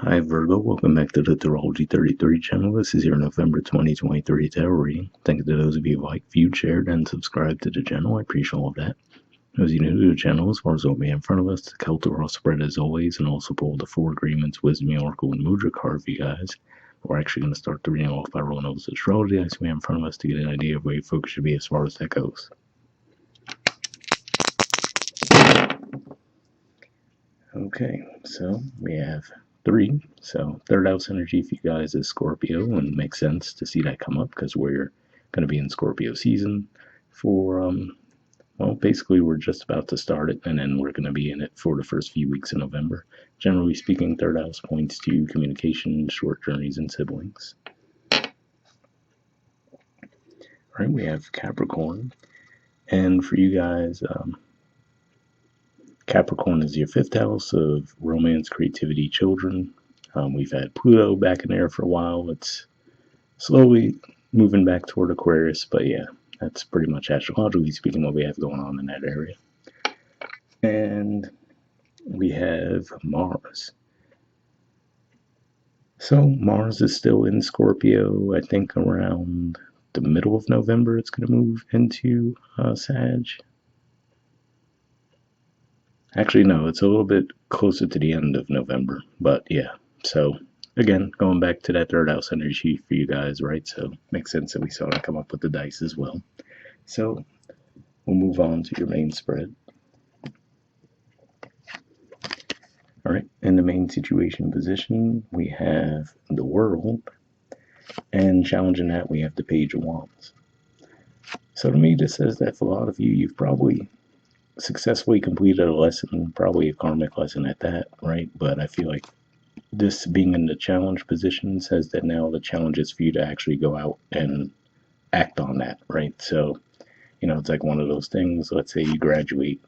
Hi Virgo, welcome back to the Astrology 33 channel. This is your November 2023 tarot reading. Thank you to those of you who liked, viewed, shared, and subscribed to the channel. I appreciate all of that. Those of you new to the channel, as far as what we have in front of us, the Celtic Ross spread as always, and also pull the Four Agreements, Wisdom, Oracle, and Mudra card for you guys. We're actually going to start the reading off by rolling over the astrology as we have in front of us to get an idea of where your focus should be as far as that goes. Okay, so we have 3. So third house energy for you guys is Scorpio, and it makes sense to see that come up because we're going to be in Scorpio season for, well, basically we're just about to start it, and then we're going to be in it for the first few weeks in November. Generally speaking, third house points to communication, short journeys, and siblings. All right, we have Capricorn, and for you guys, Capricorn is your 5th house of romance, creativity, children. We've had Pluto back in there for a while. It's slowly moving back toward Aquarius, but yeah, that's pretty much astrologically speaking what we have going on in that area. And we have Mars. So Mars is still in Scorpio. I think around the middle of November it's going to move into Sag. Actually, no, it's a little bit closer to the end of November, but yeah. So again, going back to that third house energy for you guys, right? So makes sense that we saw that come up with the dice as well. So we'll move on to your main spread. All right, in the main situation position, we have the World, and challenging that, we have the Page of Wands. So to me, this says that for a lot of you, you've probably successfully completed a lesson, probably a karmic lesson at that, right? But I feel like this being in the challenge position says that now the challenge is for you to actually go out and act on that, right? So, it's like one of those things. Let's say you graduate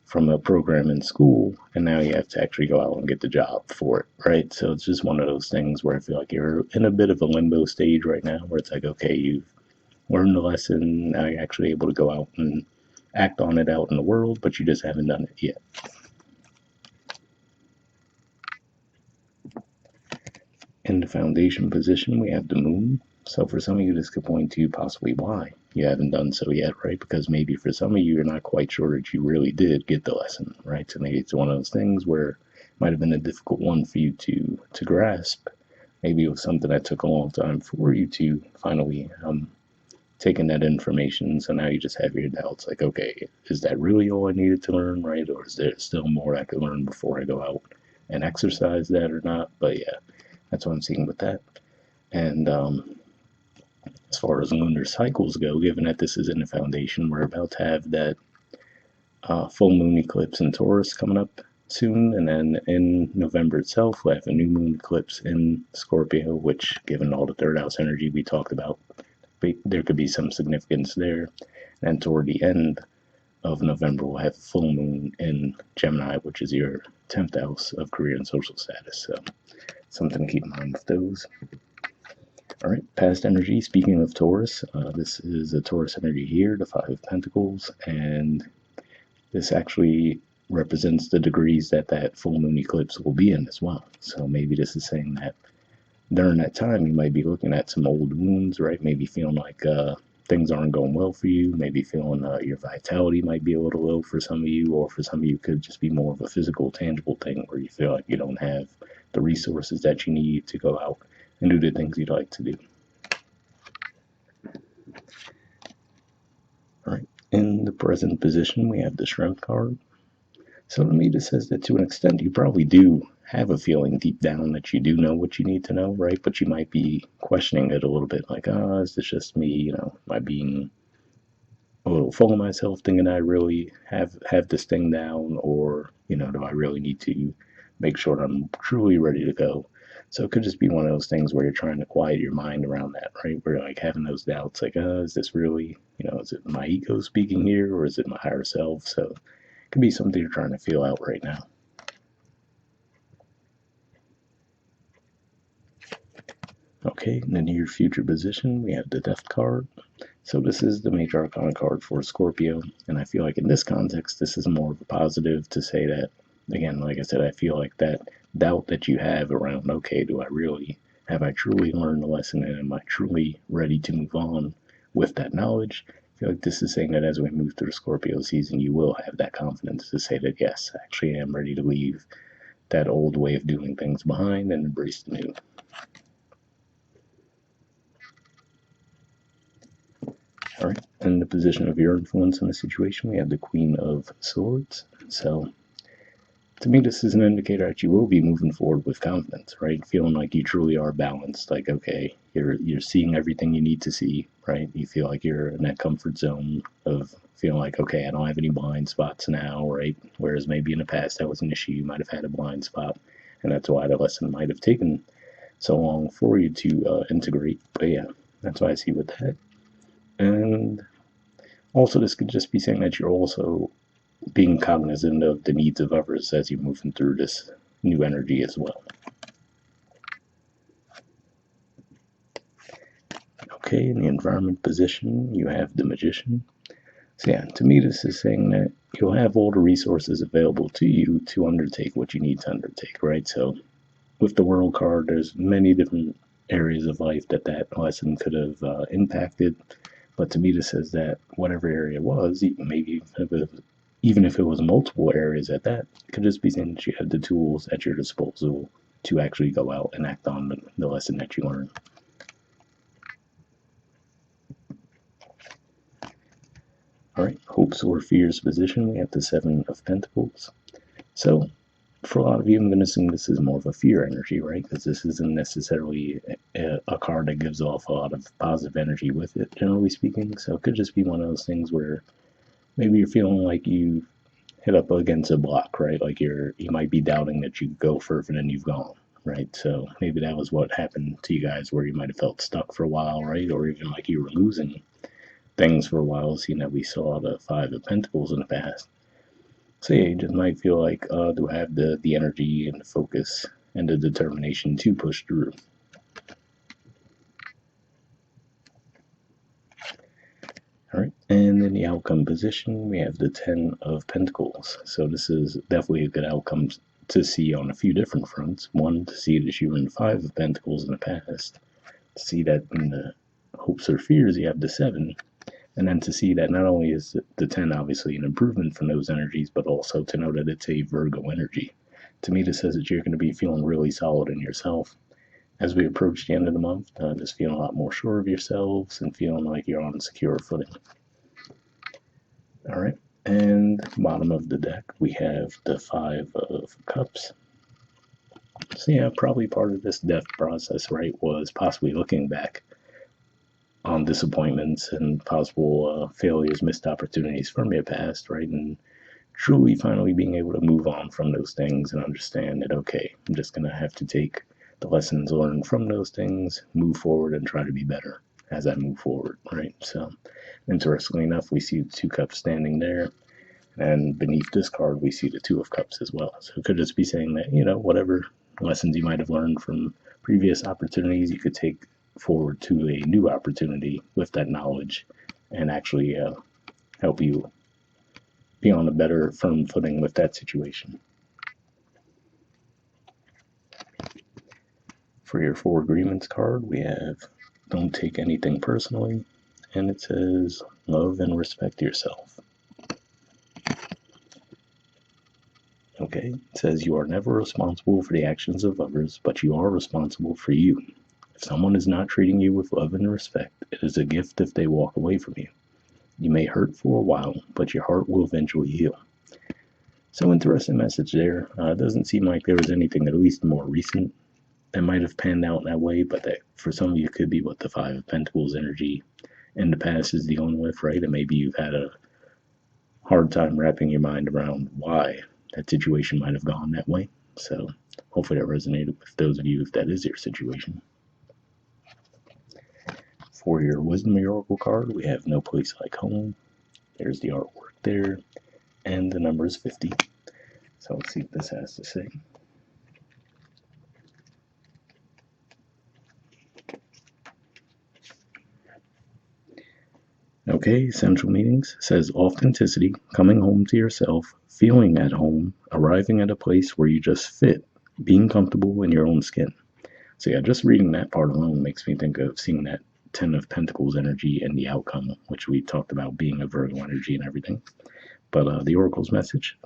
from a program in school and now you have to actually go out and get the job for it, right? So it's just one of those things where I feel like you're in a bit of a limbo stage right now where it's like, okay, you've learned the lesson, now you're actually able to go out and act on it out in the world, but you just haven't done it yet. In the foundation position, we have the moon. So for some of you, this could point to possibly why you haven't done so yet, right? Because maybe for some of you, you're not quite sure that you really did get the lesson, right? So maybe it's one of those things where it might have been a difficult one for you to grasp. Maybe it was something that took a long time for you to finally take in that information. So now you just have your doubts, like, okay, is that really all I needed to learn, right? Or is there still more I could learn before I go out and exercise that or not? But yeah, that's what I'm seeing with that. And as far as lunar cycles go, given that this is in the foundation, we're about to have that full moon eclipse in Taurus coming up soon. And then in November itself, we'll have a new moon eclipse in Scorpio, which, given all the third house energy we talked about, there could be some significance there. And toward the end of November, we'll have a full moon in Gemini, which is your 10th house of career and social status. So something to keep in mind with those. All right, past energy. Speaking of Taurus, this is a Taurus energy here, the Five of Pentacles, and this actually represents the degrees that that full moon eclipse will be in as well. So maybe this is saying that during that time you might be looking at some old wounds, right? Maybe feeling like things aren't going well for you. Maybe feeling your vitality might be a little low for some of you, or for some of you, it could just be more of a physical, tangible thing where you feel like you don't have the resources that you need to go out and do the things you'd like to do. All right, in the present position, we have the Strength card. So to me, this says that to an extent, you probably do have a feeling deep down that you do know what you need to know, right? But you might be questioning it a little bit, like, is this just me? Am I being a little full of myself, thinking I really have this thing down, or do I really need to make sure I'm truly ready to go? So it could just be one of those things where you're trying to quiet your mind around that, right? Where you're like having those doubts, like, is this really, is it my ego speaking here, or is it my higher self? So it could be something you're trying to feel out right now. Okay, in the near future position, we have the Death card. So this is the major arcana card for Scorpio, and I feel like in this context, this is more of a positive to say that, again, like I said, I feel like that doubt that you have around, okay, have I truly learned the lesson and am I truly ready to move on with that knowledge? I feel like this is saying that as we move through Scorpio season, you will have that confidence to say that, yes, actually I am ready to leave that old way of doing things behind and embrace the new. All right, in the position of your influence in the situation, we have the Queen of Swords. So to me, this is an indicator that you will be moving forward with confidence, right? Feeling like you truly are balanced. Like, okay, you're seeing everything you need to see, right? You feel like you're in that comfort zone of feeling like, okay, I don't have any blind spots now, right? Whereas maybe in the past that was an issue. You might have had a blind spot, and that's why the lesson might have taken so long for you to integrate. But yeah, that's why I see with that. And also, this could just be saying that you're also being cognizant of the needs of others as you're moving through this new energy as well. Okay, in the environment position, you have the Magician. So yeah, to me, this is saying that you'll have all the resources available to you to undertake what you need to undertake, right? So with the World card, there's many different areas of life that lesson could have impacted. But to me, this says that whatever area it was, maybe even if it was multiple areas at that, it could just be saying that you have the tools at your disposal to actually go out and act on the lesson that you learned. All right, hopes or fears position, we have the Seven of Pentacles. So for a lot of you, I'm going to assume this is more of a fear energy, right? Because this isn't necessarily a card that gives off a lot of positive energy with it, generally speaking. So it could just be one of those things where maybe you're feeling like you hit up against a block, right? Like you might be doubting that you go further than you've gone, right? So maybe that was what happened to you guys, where you might have felt stuck for a while, right? Or even like you were losing things for a while, seeing that we saw the Five of Pentacles in the past. So yeah, you just might feel like, do I have the energy and the focus and the determination to push through? All right, and in the outcome position, we have the Ten of Pentacles. So this is definitely a good outcome to see on a few different fronts. One, to see that you were in the Five of Pentacles in the past. To see that in the hopes or fears, you have the Seven. And then to see that not only is the 10 obviously an improvement from those energies, but also to know that it's a Virgo energy. To me, this says that you're going to be feeling really solid in yourself. As we approach the end of the month, just feeling a lot more sure of yourselves and feeling like you're on secure footing. All right, and bottom of the deck, we have the Five of Cups. So yeah, probably part of this death process, right, was possibly looking back on disappointments and possible failures, missed opportunities from your past, right? And truly finally being able to move on from those things and understand that, okay, I'm just going to have to take the lessons learned from those things, move forward, and try to be better as I move forward, right? So, interestingly enough, we see the Two Cups standing there. And beneath this card, we see the Two of Cups as well. So it could just be saying that, whatever lessons you might have learned from previous opportunities, you could take forward to a new opportunity with that knowledge and actually help you be on a better, firm footing with that situation. For your Four Agreements card, we have Don't Take Anything Personally, and it says Love and Respect Yourself. Okay, it says you are never responsible for the actions of others, but you are responsible for you. If someone is not treating you with love and respect, it is a gift if they walk away from you. You may hurt for a while, but your heart will eventually heal. So interesting message there. It doesn't seem like there was anything at least more recent that might have panned out in that way, but that for some of you could be what the Five of Pentacles energy in the past is dealing with, right? And maybe you've had a hard time wrapping your mind around why that situation might have gone that way. So hopefully that resonated with those of you if that is your situation. For your Wisdom Oracle card, we have No Place Like Home. There's the artwork there, and the number is 50. So let's see what this has to say. Okay, essential meanings says authenticity, coming home to yourself, feeling at home, arriving at a place where you just fit, being comfortable in your own skin. So yeah, just reading that part alone makes me think of seeing that Ten of Pentacles energy and the outcome, which we talked about being a Virgo energy and everything. But the Oracle's message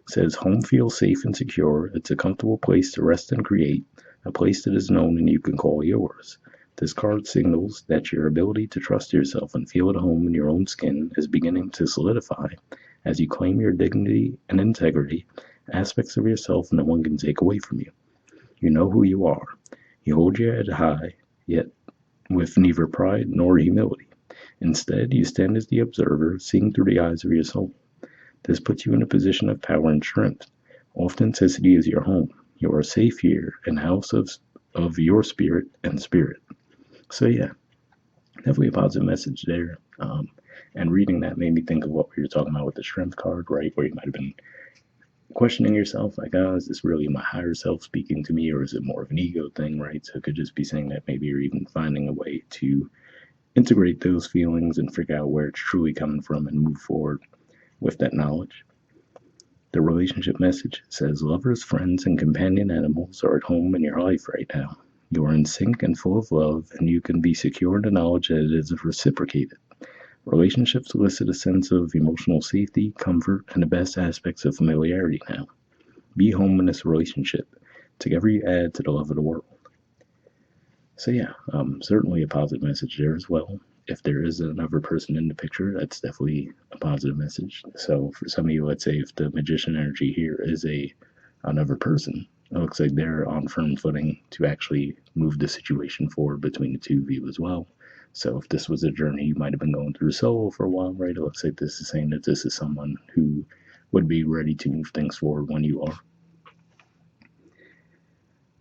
says, home feels safe and secure. It's a comfortable place to rest and create, a place that is known and you can call yours. This card signals that your ability to trust yourself and feel at home in your own skin is beginning to solidify as you claim your dignity and integrity, aspects of yourself no one can take away from you. You know who you are. You hold your head high, yet with neither pride nor humility. Instead, you stand as the observer, seeing through the eyes of your soul. This puts you in a position of power and strength. Authenticity is your home. You are safe here, in house of your spirit and spirit. So yeah, definitely a positive message there. And reading that made me think of what we were talking about with the strength card, right? Where you might have been questioning yourself, like, oh, is this really my higher self speaking to me, or is it more of an ego thing, right? So it could just be saying that maybe you're even finding a way to integrate those feelings and figure out where it's truly coming from and move forward with that knowledge. The relationship message says lovers, friends, and companion animals are at home in your life right now. You are in sync and full of love, and you can be secure in the knowledge that it is reciprocated. Relationships elicit a sense of emotional safety, comfort, and the best aspects of familiarity now. Be home in this relationship. Together you add to the love of the world. So yeah, certainly a positive message there as well. If there is another person in the picture, that's definitely a positive message. So for some of you, let's say if the magician energy here is another person, it looks like they're on firm footing to actually move the situation forward between the two of you as well. So if this was a journey you might have been going through solo for a while, right? It looks like this is saying that this is someone who would be ready to move things forward when you are.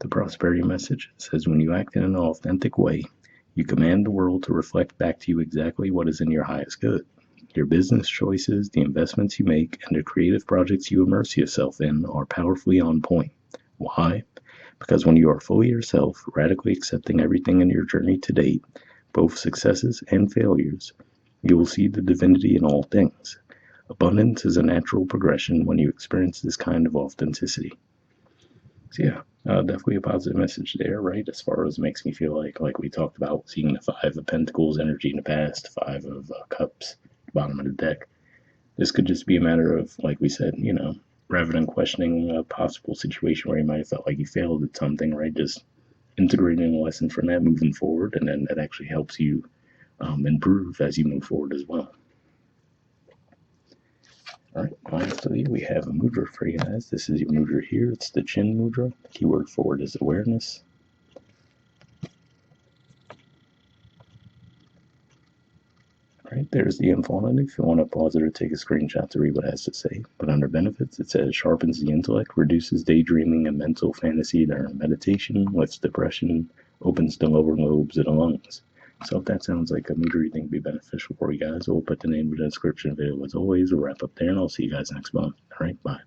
The prosperity message says when you act in an authentic way, you command the world to reflect back to you exactly what is in your highest good. Your business choices, the investments you make, and the creative projects you immerse yourself in are powerfully on point. Why? Because when you are fully yourself, radically accepting everything in your journey to date, both successes and failures, you will see the divinity in all things. Abundance is a natural progression when you experience this kind of authenticity. So yeah, definitely a positive message there, right? As far as makes me feel like we talked about, seeing the Five of Pentacles energy in the past, Five of Cups, bottom of the deck. This could just be a matter of, like we said, rather than questioning a possible situation where you might have felt like you failed at something, right? Just integrating a lesson from that, moving forward, and then that actually helps you improve as you move forward as well. All right, lastly, we have a mudra for you guys. This is your mudra here. It's the chin mudra. The keyword for it is awareness. All right, there's the info on it if you want to pause it or take a screenshot to read what it has to say. But under benefits, it says sharpens the intellect, reduces daydreaming and mental fantasy during meditation, lifts depression, opens the lower lobes of the lungs. So if that sounds like a mudra you think would be beneficial for you guys, we'll put the name in the description video as always. We'll wrap up there, and I'll see you guys next month. All right, bye.